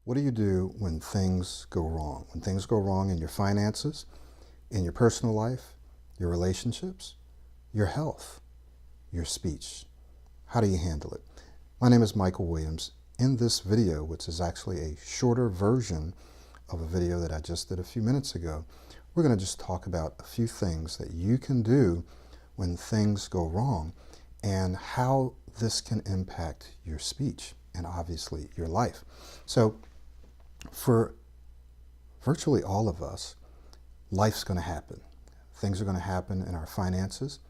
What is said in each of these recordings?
What do you do when things go wrong? When things go wrong in your finances, in your personal life, your relationships, your health, your speech? How do you handle it? My name is Michael Williams. In this video, which is actually a shorter version of a video that I just did a few minutes ago, we're going to just talk about a few things that you can do when things go wrong and how this can impact your speech and obviously your life. So for virtually all of us, life's going to happen. Things are going to happen in our finances.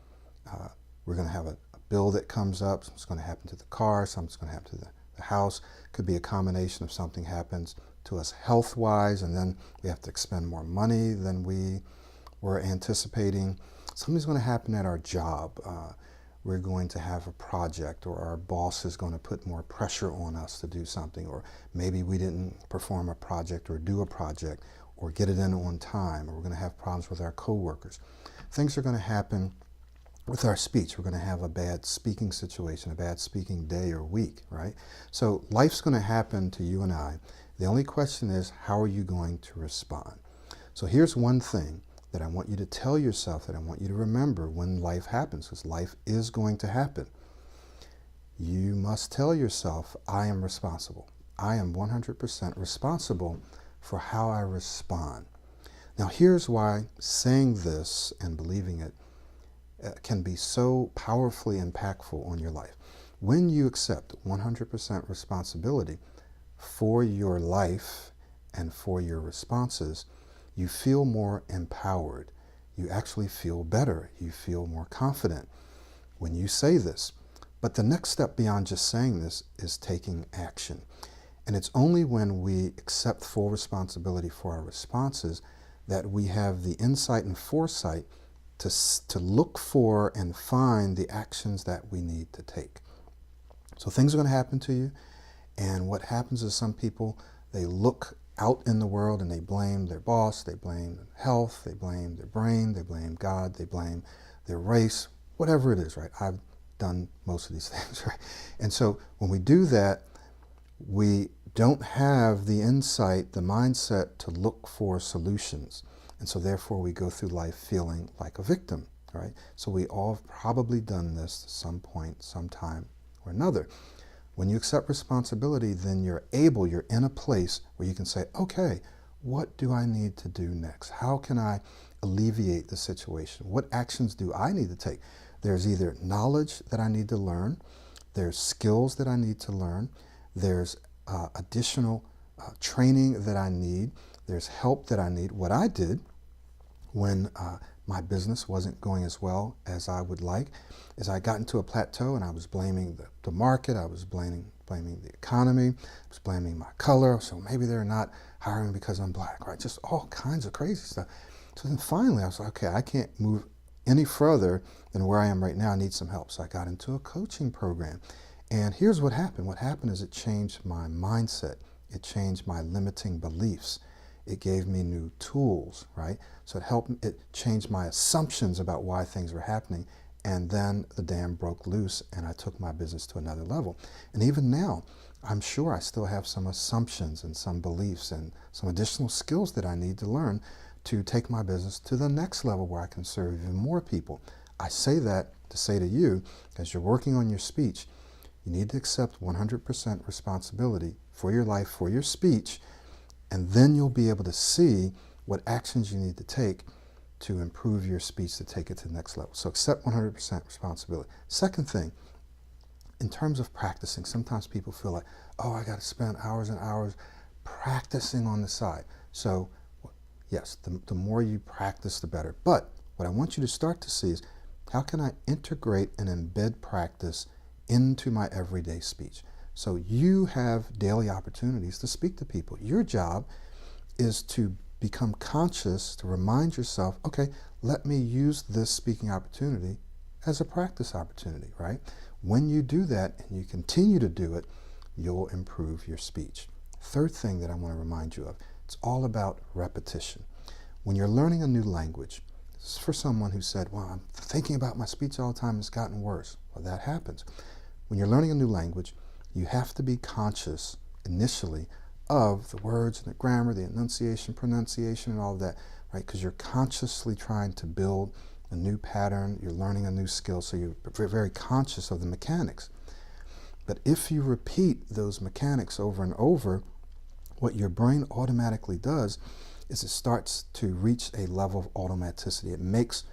We're going to have a bill that comes up. Something's going to happen to the car. Something's going to happen to the house. Could be a combination of something happens to us health-wise, and then we have to expend more money than we were anticipating. Something's going to happen at our job. We're going to have a project, or our boss is going to put more pressure on us to do something, or maybe we didn't perform a project or do a project or get it in on time, or we're going to have problems with our coworkers. Things are going to happen with our speech. We're going to have a bad speaking situation, a bad speaking day or week, right? So life's going to happen to you and I. The only question is, how are you going to respond? So here's one thing that I want you to tell yourself, that I want you to remember when life happens, because life is going to happen. You must tell yourself, I am responsible. I am 100% responsible for how I respond. Now here's why saying this and believing it can be so powerfully impactful on your life. When you accept 100% responsibility for your life and for your responses, you feel more empowered. You actually feel better. You feel more confident when you say this. But the next step beyond just saying this is taking action. And it's only when we accept full responsibility for our responses that we have the insight and foresight to look for and find the actions that we need to take. So things are going to happen to you. And what happens is some people, they look out in the world and they blame their boss, they blame health, they blame their brain, they blame God, they blame their race, whatever it is, right? I've done most of these things, right? And so when we do that, we don't have the insight, the mindset to look for solutions. And so therefore we go through life feeling like a victim, right? So we all have probably done this at some point, sometime or another. When you accept responsibility, then you're in a place where you can say, okay, what do I need to do next? How can I alleviate the situation? What actions do I need to take? There's either knowledge that I need to learn, there's skills that I need to learn, there's additional training that I need, there's help that I need. What I did when my business wasn't going as well as I would like is I got into a plateau and I was blaming the market, I was blaming the economy, I was blaming my color, so maybe they're not hiring because I'm black, right? Just all kinds of crazy stuff. So then finally I was like, okay, I can't move any further than where I am right now. I need some help. So I got into a coaching program. And here's what happened. What happened is it changed my mindset. It changed my limiting beliefs. It gave me new tools, right? So it changed my assumptions about why things were happening. And then the dam broke loose and I took my business to another level. And even now, I'm sure I still have some assumptions and some beliefs and some additional skills that I need to learn to take my business to the next level where I can serve even more people. I say that to say to you, as you're working on your speech, you need to accept 100% responsibility for your life, for your speech, and then you'll be able to see what actions you need to take to improve your speech, to take it to the next level. So accept 100% responsibility. Second thing, in terms of practicing, sometimes people feel like, oh, I got to spend hours and hours practicing on the side. So yes, the more you practice, the better. But what I want you to start to see is, how can I integrate and embed practice into my everyday speech? So you have daily opportunities to speak to people. Your job is to become conscious, to remind yourself, okay, let me use this speaking opportunity as a practice opportunity, right? When you do that and you continue to do it, you'll improve your speech. Third thing that I want to remind you of, it's all about repetition. When you're learning a new language, this is for someone who said, well, I'm thinking about my speech all the time, it's gotten worse. Well, that happens. When you're learning a new language, you have to be conscious initially of the words and the grammar, the enunciation, pronunciation, and all of that, right? Because you're consciously trying to build a new pattern, you're learning a new skill, so you're very conscious of the mechanics. But if you repeat those mechanics over and over, what your brain automatically does is it starts to reach a level of automaticity. It makes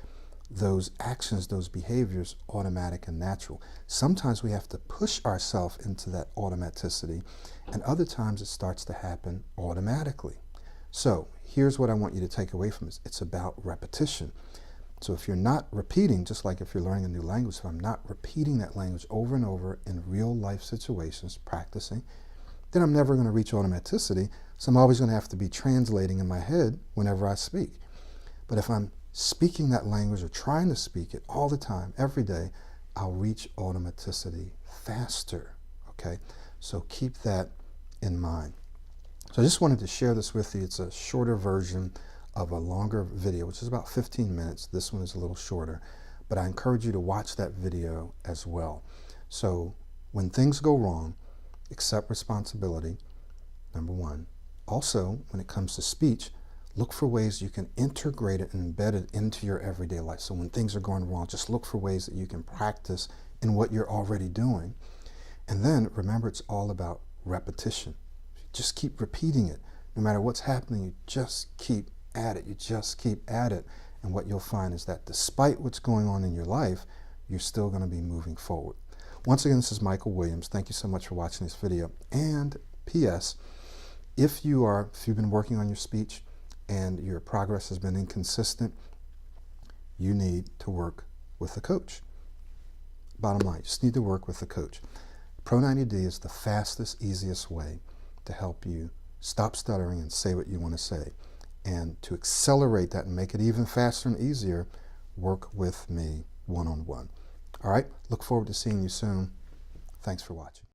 those actions, those behaviors automatic and natural. Sometimes we have to push ourselves into that automaticity, and other times it starts to happen automatically. So here's what I want you to take away from this. It's about repetition. So if you're not repeating, just like if you're learning a new language, if I'm not repeating that language over and over in real life situations, practicing, then I'm never going to reach automaticity. So I'm always going to have to be translating in my head whenever I speak. But if I'm speaking that language or trying to speak it all the time, every day, I'll reach automaticity faster, okay? So keep that in mind. So I just wanted to share this with you. It's a shorter version of a longer video, which is about 15 minutes. This one is a little shorter, but I encourage you to watch that video as well. So when things go wrong, accept responsibility, number one. Also, when it comes to speech, look for ways you can integrate it and embed it into your everyday life. So when things are going wrong, just look for ways that you can practice in what you're already doing. And then remember, it's all about repetition. Just keep repeating it. No matter what's happening, you just keep at it. You just keep at it. And what you'll find is that despite what's going on in your life, you're still going to be moving forward. Once again, this is Michael Williams. Thank you so much for watching this video. And P.S., if you've been working on your speech and your progress has been inconsistent, you need to work with a coach. Bottom line, you just need to work with a coach. Pro90D is the fastest, easiest way to help you stop stuttering and say what you want to say. And to accelerate that and make it even faster and easier, work with me one-on-one. All right, look forward to seeing you soon. Thanks for watching.